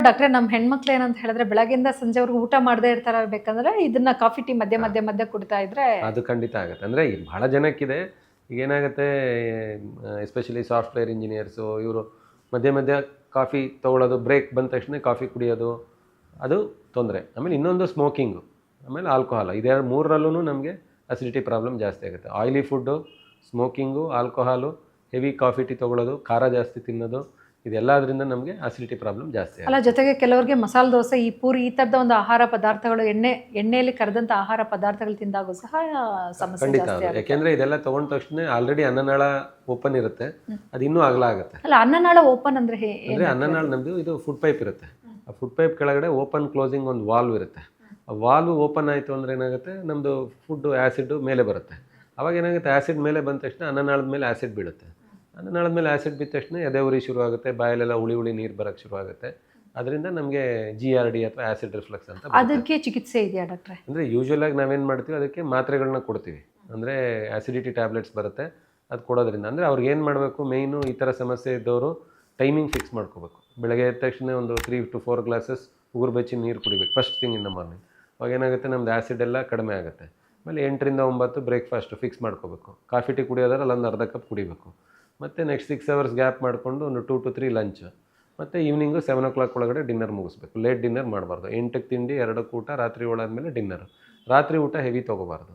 ಡಾಕ್ಟ್ರೆ ನಮ್ಮ ಹೆಣ್ಮಕ್ಳು ಏನಂತ ಹೇಳಿದ್ರೆ ಬೆಳಗ್ಗೆಯಿಂದ ಸಂಜೆವರೆಗೂ ಊಟ ಮಾಡದೇ ಇರ್ಬೇಕಂದ್ರೆ ಇದನ್ನ ಕಾಫಿ ಟೀ ಮಧ್ಯೆ ಕುಡಿತಾ ಇದ್ರೆ ಅದು ಖಂಡಿತ ಆಗುತ್ತೆ. ಅಂದರೆ ಭಾಳ ಜನಕ್ಕಿದೆ. ಈಗ ಏನಾಗುತ್ತೆ, ಎಸ್ಪೆಷಲಿ ಸಾಫ್ಟ್ವೇರ್ ಇಂಜಿನಿಯರ್ಸು ಇವರು ಮಧ್ಯೆ ಕಾಫಿ ತೊಗೊಳ್ಳೋದು, ಬ್ರೇಕ್ ಬಂದ ತಕ್ಷಣ ಕಾಫಿ ಕುಡಿಯೋದು, ಅದು ತೊಂದರೆ. ಆಮೇಲೆ ಇನ್ನೊಂದು ಸ್ಮೋಕಿಂಗು, ಆಮೇಲೆ ಆಲ್ಕೋಹಾಲ್. ಇದೆರಡು ಮೂರರಲ್ಲೂ ನಮಗೆ ಅಸಿಡಿಟಿ ಪ್ರಾಬ್ಲಮ್ ಜಾಸ್ತಿ ಆಗುತ್ತೆ. Oily food, smoking, alcohol, heavy coffee tea ತೊಗೊಳ್ಳೋದು, ಖಾರ ಜಾಸ್ತಿ ತಿನ್ನೋದು, ಇದೆಲ್ಲದರಿಂದ ನಮಗೆ ಅಸಿಡಿಟಿ ಪ್ರಾಬ್ಲಮ್ ಜಾಸ್ತಿ ಆಗುತ್ತೆ. ಅಲ್ಲ, ಜೊತೆಗೆ ಕೆಲವರಿಗೆ ಮಸಾಲೆ ದೋಸೆ, ಈ ಪೂರಿ, ಈ ಥರದ ಒಂದು ಆಹಾರ ಪದಾರ್ಥಗಳು, ಎಣ್ಣೆಯಲ್ಲಿ ಕರೆದಂಥ ಆಹಾರ ಪದಾರ್ಥಗಳು ತಿಂದಾಗೂ ಸಹ ಸಮಸ್ಯೆ ಖಂಡಿತ ಜಾಸ್ತಿ ಆಗುತ್ತೆ. ಯಾಕೆಂದರೆ ಇದೆಲ್ಲ ತೊಗೊಂಡ ತಕ್ಷಣ ಆಲ್ರೆಡಿ ಅನ್ನನಾಳ ಓಪನ್ ಇರುತ್ತೆ, ಅದು ಇನ್ನೂ ಅಗಲ ಆಗುತ್ತೆ. ಅಲ್ಲ, ಅನ್ನನಾಳ ಓಪನ್ ಅಂದರೆ ಅಂದರೆ ಅನ್ನನಾಳ ನಮ್ಮದು ಇದು ಫುಡ್ ಪೈಪ್ ಇರುತ್ತೆ. ಆ ಫುಡ್ ಪೈಪ್ ಕೆಳಗಡೆ ಓಪನ್ ಕ್ಲೋಸಿಂಗ್ ಒಂದು ವಾಲ್ವ್ ಇರುತ್ತೆ. ಆ ವಾಲ್ವ್ ಓಪನ್ ಆಯಿತು ಅಂದರೆ ಏನಾಗುತ್ತೆ, ನಮ್ಮದು ಫುಡ್ಡು ಆ್ಯಸಿಡ್ ಮೇಲೆ ಬರುತ್ತೆ. ಅವಾಗ ಏನಾಗುತ್ತೆ, ಆ್ಯಸಿಡ್ ಮೇಲೆ ಬಂದ ತಕ್ಷಣ ಅನ್ನನಾಳದ ಮೇಲೆ ಆ್ಯಸಿಡ್ ಬೀಳುತ್ತೆ. ಅನ್ನನಾಳದ ಮೇಲೆ ಆ್ಯಸಿಡ್ ಬಿದ್ದ ತಕ್ಷಣ ಎದೆ ಉರಿ ಶುರು ಆಗುತ್ತೆ, ಬಾಯಲ್ಲೆಲ್ಲ ಹುಳಿ ನೀರು ಬರೋಕ್ಕೆ ಶುರು ಆಗುತ್ತೆ. ಅದರಿಂದ ನಮಗೆ GRD ಅಥವಾ ಆ್ಯಸಿಡ್ ರಿಫ್ಲಕ್ಸ್ ಅಂತ. ಅದಕ್ಕೆ ಚಿಕಿತ್ಸೆ ಇದೆಯಾ ಡಾಕ್ಟ್ರೆ? ಅಂದರೆ ಯೂಶ್ವಲಾಗಿ ನಾವೇನು ಮಾಡ್ತೀವಿ, ಅದಕ್ಕೆ ಮಾತ್ರೆಗಳನ್ನ ಕೊಡ್ತೀವಿ. ಅಂದರೆ ಆ್ಯಸಿಡಿಟಿ ಟ್ಯಾಬ್ಲೆಟ್ಸ್ ಬರುತ್ತೆ, ಅದು ಕೊಡೋದ್ರಿಂದ. ಅಂದರೆ ಅವ್ರಿಗೆ ಏನು ಮಾಡಬೇಕು, ಮೇಯ್ನು ಈ ಥರ ಸಮಸ್ಯೆ ಇದ್ದವರು ಟೈಮಿಂಗ್ ಫಿಕ್ಸ್ ಮಾಡ್ಕೋಬೇಕು. ಬೆಳಗ್ಗೆ ಎದ್ದ ತಕ್ಷಣ ಒಂದು 3 to 4 ಗ್ಲಾಸಸ್ ಉಗುರು ಬೆಚ್ಚಿ ನೀರು ಕುಡಿಬೇಕು first thing in the morning. ಅವಾಗ ಏನಾಗುತ್ತೆ, ನಮ್ದು ಆ್ಯಸಿಡ್ ಎಲ್ಲ ಕಡಿಮೆ ಆಗುತ್ತೆ. ಆಮೇಲೆ 8 ರಿಂದ 9 ಬ್ರೇಕ್ಫಾಸ್ಟು ಫಿಕ್ಸ್ ಮಾಡ್ಕೋಬೇಕು. ಕಾಫಿ ಟೀ ಕುಡಿಯೋದಾದ್ರೆ ಅಲ್ಲೊಂದು ಅರ್ಧ ಕಪ್ ಕುಡಿಬೇಕು. ಮತ್ತು ನೆಕ್ಸ್ಟ್ 6 hours ಗ್ಯಾಪ್ ಮಾಡಿಕೊಂಡು ಒಂದು 2 to 3 ಲಂಚ್. ಮತ್ತು ಈವ್ನಿಂಗು 7 o'clock ಒಳಗಡೆ ಡಿನ್ನರ್ ಮುಗಿಸ್ಬೇಕು. ಲೇಟ್ ಡಿನ್ನರ್ ಮಾಡಬಾರ್ದು. 8ಕ್ಕೆ ತಿಂಡಿ, 2ಕ್ಕೆ ಊಟ, ರಾತ್ರಿ 7 ಆದಮೇಲೆ ಡಿನ್ನರ್. ರಾತ್ರಿ ಊಟ ಹೆವಿ ತೊಗೋಬಾರ್ದು.